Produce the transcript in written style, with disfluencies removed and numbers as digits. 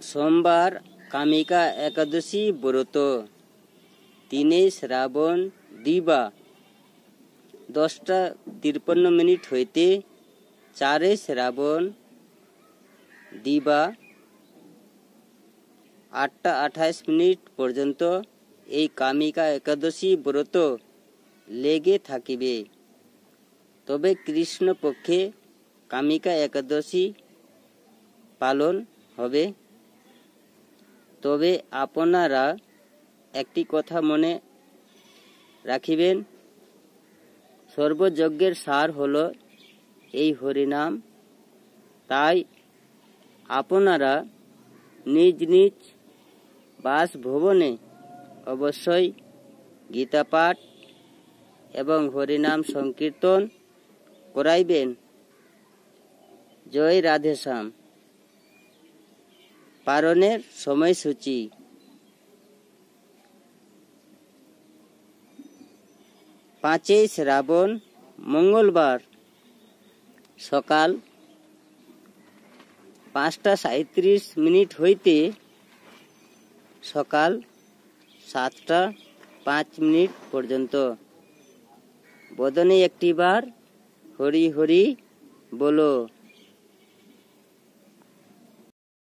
সোমবার কামিকা একাদশী ব্রত। 3 শ্রাবণ দিবা 10:53 হইতে 4 শ্রাবণ দিবা 8:28 পর্যন্ত এই কামিকা একাদশী ব্রত লেগে থাকিবে। তবে কৃষ্ণপক্ষে কামিকা একাদশী পালন হবে। তবে আপনারা একটি কথা মনে রাখিবেন, সর্বযজ্ঞের সার হল এই হরিনাম। তাই আপনারা নিজ নিজ বাসভবনে অবশ্যই গীতাপাঠ এবং হরিনাম সংকীর্তন করাইবেন। জয় রাধেশ্যাম। পালনের সময়সূচি: 5 শ্রাবণ মঙ্গলবার সকাল 5:37 হইতে সকাল 7:05 পর্যন্ত বদনে একটিবার হরি হরি বলো।